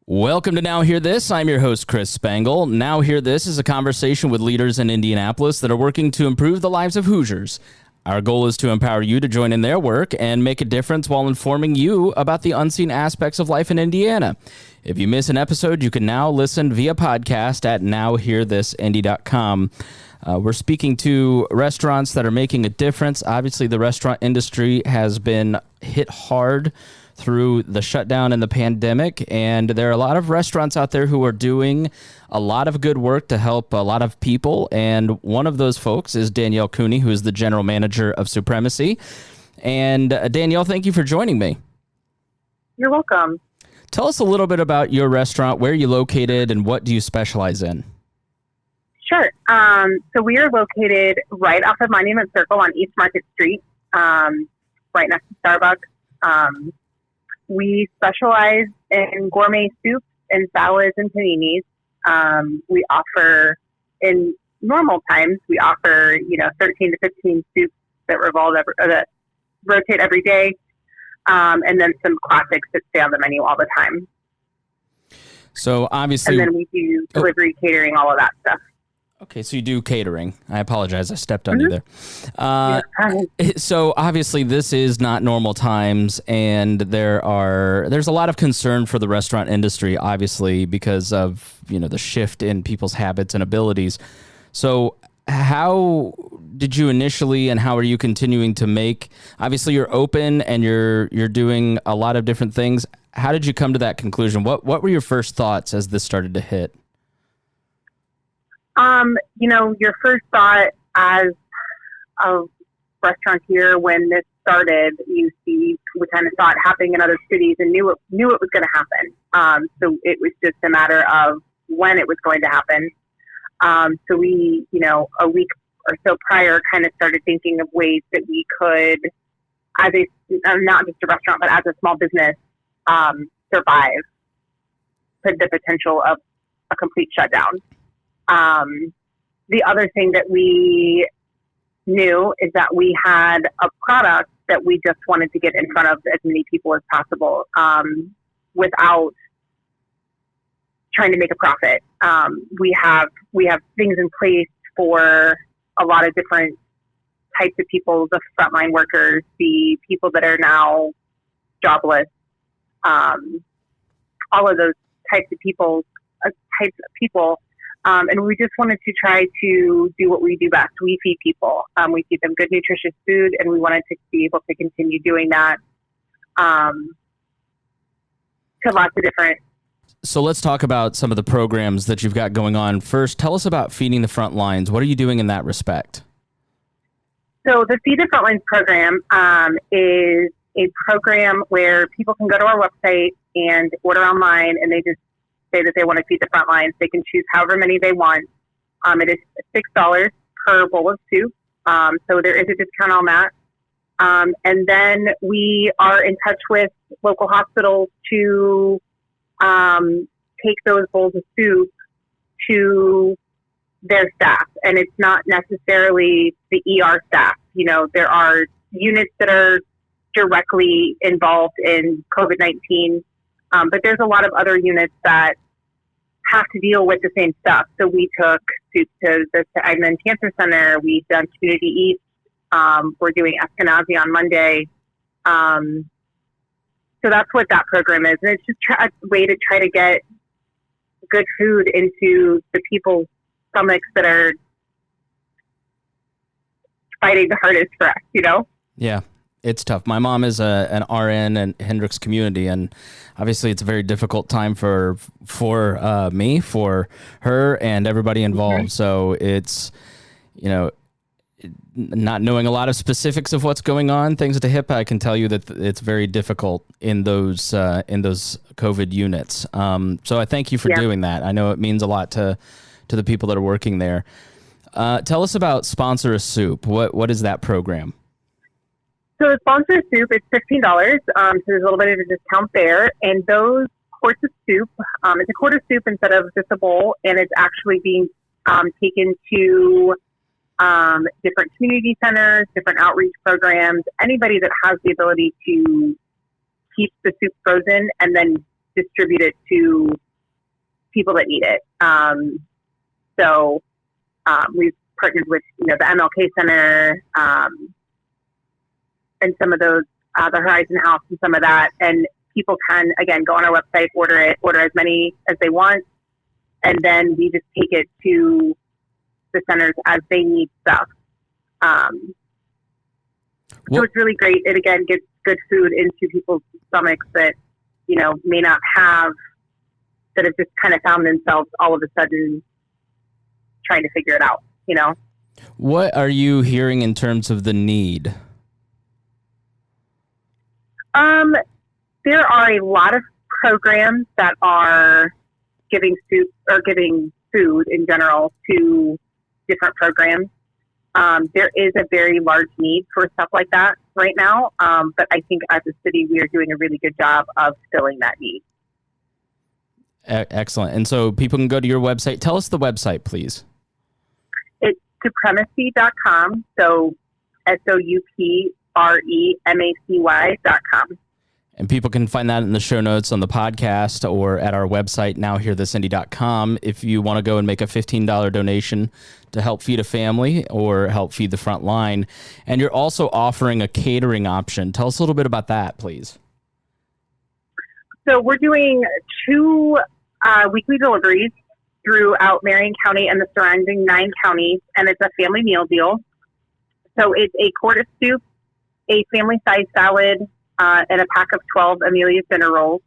Welcome to Now Hear This. I'm your host, Chris Spangle. Now Hear This is a conversation with leaders in Indianapolis that are working to improve the lives of Hoosiers. Our goal is to empower you to join in their work and make a difference while informing you about the unseen aspects of life in Indiana. If you miss an episode, you can now listen via podcast at nowhearthisindy.com. We're speaking to restaurants that are making a difference. Obviously, the restaurant industry has been hit hard through the shutdown and the pandemic, and there are a lot of restaurants out there who are doing a lot of good work to help a lot of people, and one of those folks is Danielle Cooney, who is the general manager of Soupremacy. And Danielle, thank you for joining me. You're welcome. Tell us a little bit about your restaurant, where you're located, and what do you specialize in? Sure. So we are located right off of Monument Circle on East Market Street, right next to Starbucks. We specialize in gourmet soups and salads and paninis. We offer, in normal times, 13 to 15 soups that that rotate every day, and then some classics that stay on the menu all the time. So obviously, and then we do delivery, catering, all of that stuff. Okay, so you do catering. I apologize, I stepped on you there. So obviously this is not normal times, and there's a lot of concern for the restaurant industry, obviously, because of the shift in people's habits and abilities. So how did you initially, and how are you continuing to make? Obviously, you're open and you're doing a lot of different things. How did you come to that conclusion? What were your first thoughts as this started to hit? Your first thought as a restaurateur when this started, we kind of saw it happening in other cities and knew it was going to happen. So it was just a matter of when it was going to happen. So we, a week or so prior, kind of started thinking of ways that we could, as not just a restaurant, but as a small business, survive the potential of a complete shutdown. The other thing that we knew is that we had a product that we just wanted to get in front of as many people as possible, without trying to make a profit. We have things in place for a lot of different types of people, the frontline workers, the people that are now jobless, all of those types of people. And we just wanted to try to do what we do best. We feed people. We feed them good, nutritious food, and we wanted to be able to continue doing that to lots of different. So let's talk about some of the programs that you've got going on. First, tell us about Feeding the Front Lines. What are you doing in that respect? So the Feed the Front Lines program is a program where people can go to our website and order online, and they just say that they want to feed the front lines. They can choose however many they want. It is $6 per bowl of soup. So there is a discount on that. And then we are in touch with local hospitals to take those bowls of soup to their staff. And it's not necessarily the ER staff. There are units that are directly involved in COVID-19. But there's a lot of other units that have to deal with the same stuff. So we took soup to the Egmont Cancer Center. We've done Community Eats. We're doing Eskenazi on Monday. So that's what that program is. And it's just a way to try to get good food into the people's stomachs that are fighting the hardest for us, Yeah. It's tough. My mom is an RN in Hendricks Community, and obviously it's a very difficult time for me, for her, and everybody involved. Mm-hmm. So it's, not knowing a lot of specifics of what's going on, things at the hip, I can tell you that it's very difficult in those COVID units. So I thank you for doing that. I know it means a lot to the people that are working there. Tell us about Sponsor a Soup. What is that program? So the Sponsor Soup, it's $15. So there's a little bit of a discount there. And those quarts of soup, it's a quart of soup instead of just a bowl, and it's actually being taken to different community centers, different outreach programs, anybody that has the ability to keep the soup frozen and then distribute it to people that need it. We've partnered with, the MLK Center, and some of those, the Horizon House and some of that. And people can, again, go on our website, order as many as they want. And then we just take it to the centers as they need stuff. So it's really great. It, again, gets good food into people's stomachs that, may not have, that have just kind of found themselves all of a sudden trying to figure it out, What are you hearing in terms of the need? There are a lot of programs that are giving food in general to different programs. There is a very large need for stuff like that right now. But I think as a city, we are doing a really good job of filling that need. Excellent. And so people can go to your website. Tell us the website, please. It's Soupremacy.com. So SOUPREMACY.com. And people can find that in the show notes on the podcast or at our website, nowhearthisindy.com, if you want to go and make a $15 donation to help feed a family or help feed the front line. And you're also offering a catering option. Tell us a little bit about that, please. So we're doing 2 weekly deliveries throughout Marion County and the surrounding 9 counties, and it's a family meal deal. So it's a quart of soup, a family-sized salad, and a pack of 12 Amelia's dinner rolls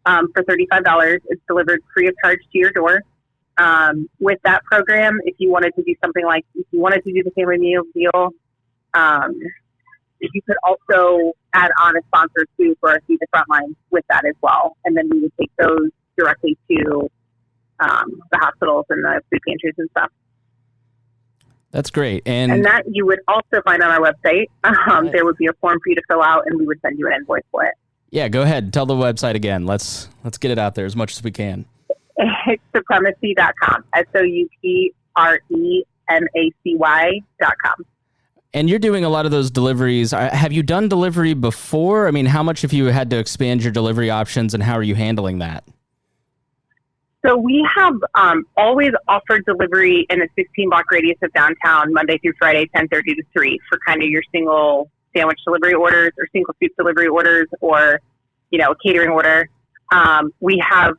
for $35. It's delivered free of charge to your door. With that program, if you wanted to do the family meal deal, you could also add on a sponsored soup or a Feed the Frontline with that as well. And then we would take those directly to the hospitals and the food pantries and stuff. That's great. And that you would also find on our website. There would be a form for you to fill out, and we would send you an invoice for it. Yeah, go ahead. Tell the website again. Let's get it out there as much as we can. It's Soupremacy.com. SOUPREMACY.com. And you're doing a lot of those deliveries. Have you done delivery before? I mean, how much have you had to expand your delivery options, and how are you handling that? So we have always offered delivery in a 16-block radius of downtown, Monday through Friday, 10:30 to 3, for kind of your single sandwich delivery orders or single soup delivery orders, or a catering order. We have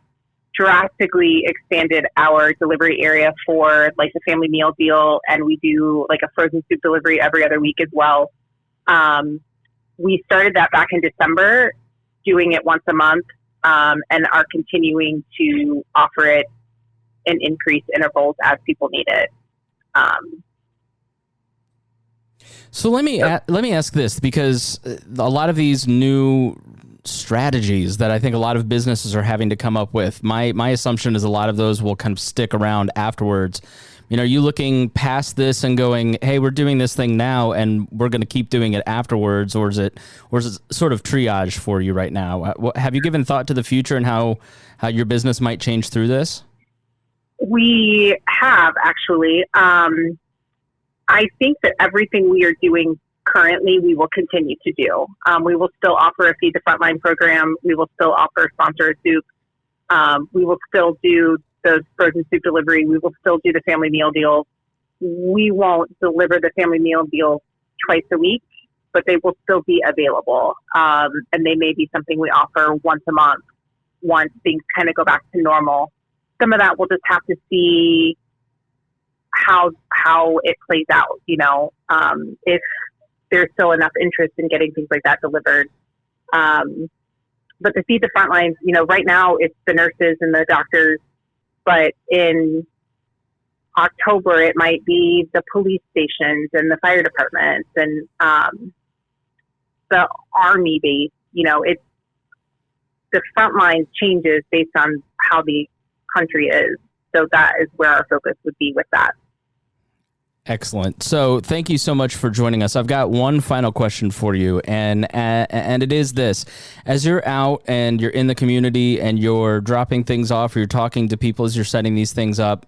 drastically expanded our delivery area for like the family meal deal, and we do like a frozen soup delivery every other week as well. We started that back in December, doing it once a month. And are continuing to offer it in increased intervals as people need it. So let me ask this, because a lot of these new strategies that I think a lot of businesses are having to come up with, my assumption is a lot of those will kind of stick around afterwards. Are you looking past this and going, hey, we're doing this thing now and we're going to keep doing it afterwards, or is it sort of triage for you right now? Have you given thought to the future and how your business might change through this? We have, actually. I think that everything we are doing currently, we will continue to do. We will still offer a Feed the Frontline program. We will still offer sponsored soup. We will still do the frozen soup delivery. We will still do the family meal deals. We won't deliver the family meal deals twice a week, but they will still be available. And they may be something we offer once a month, once things kind of go back to normal. Some of that we'll just have to see how it plays out, if there's still enough interest in getting things like that delivered. But the Feed the Frontline, right now it's the nurses and the doctors, but in October it might be the police stations and the fire departments and the Army base. It's the Frontline changes based on how the country is. So that is where our focus would be with that. Excellent. So thank you so much for joining us. I've got one final question for you, and it is this. As you're out and you're in the community and you're dropping things off, or you're talking to people as you're setting these things up,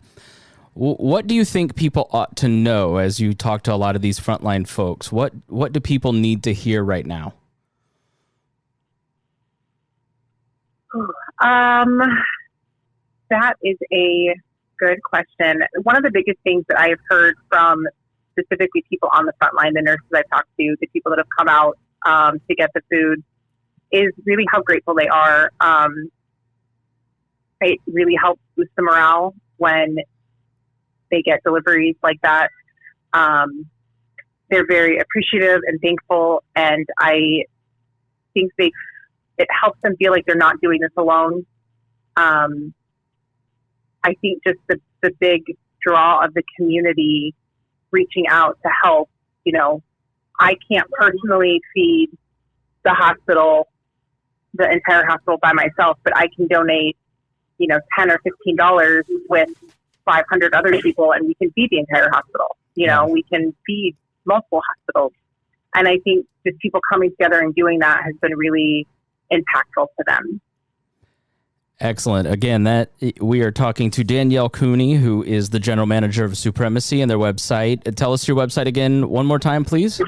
what do you think people ought to know as you talk to a lot of these frontline folks? What do people need to hear right now? That is a good question. One of the biggest things that I have heard from specifically people on the front line, the nurses I've talked to, the people that have come out to get the food, is really how grateful they are. It really helps boost the morale when they get deliveries like that. They're very appreciative and thankful, and I think it helps them feel like they're not doing this alone. I think just the big draw of the community reaching out to help, I can't personally feed the hospital, the entire hospital by myself, but I can donate, $10 or $15 with 500 other people, and we can feed the entire hospital. We can feed multiple hospitals. And I think just people coming together and doing that has been really impactful to them. Excellent. Again, we are talking to Danielle Cooney, who is the general manager of Soupremacy, and their website. Tell us your website again one more time, please.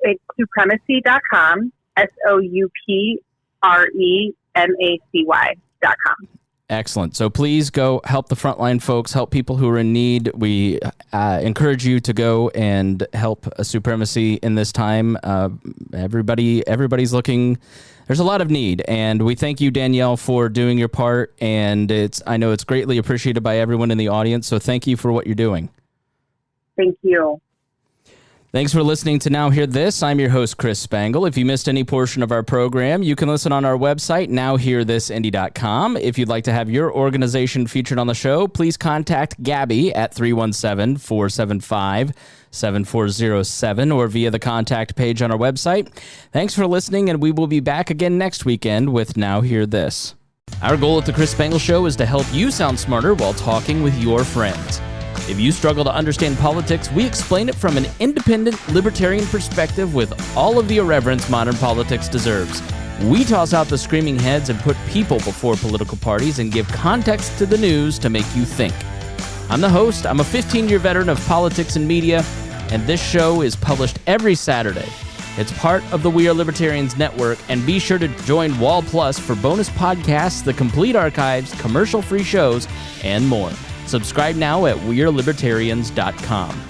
It's soupremacy.com, SOUPREMACY.com. Excellent. So please go help the frontline folks, help people who are in need. We encourage you to go and help Soupremacy in this time. Everybody's looking. There's a lot of need, and we thank you, Danielle, for doing your part. And I know it's greatly appreciated by everyone in the audience. So thank you for what you're doing. Thank you. Thanks for listening to Now Hear This. I'm your host, Chris Spangle. If you missed any portion of our program, you can listen on our website, nowhearthisindy.com. If you'd like to have your organization featured on the show, please contact Gabby at 317-475-7407 or via the contact page on our website. Thanks for listening, and we will be back again next weekend with Now Hear This. Our goal at the Chris Spangle Show is to help you sound smarter while talking with your friends. If you struggle to understand politics, we explain it from an independent, libertarian perspective with all of the irreverence modern politics deserves. We toss out the screaming heads and put people before political parties and give context to the news to make you think. I'm the host. I'm a 15-year veteran of politics and media, and this show is published every Saturday. It's part of the We Are Libertarians network, and be sure to join Wall Plus for bonus podcasts, the complete archives, commercial-free shows, and more. Subscribe now at wearelibertarians.com.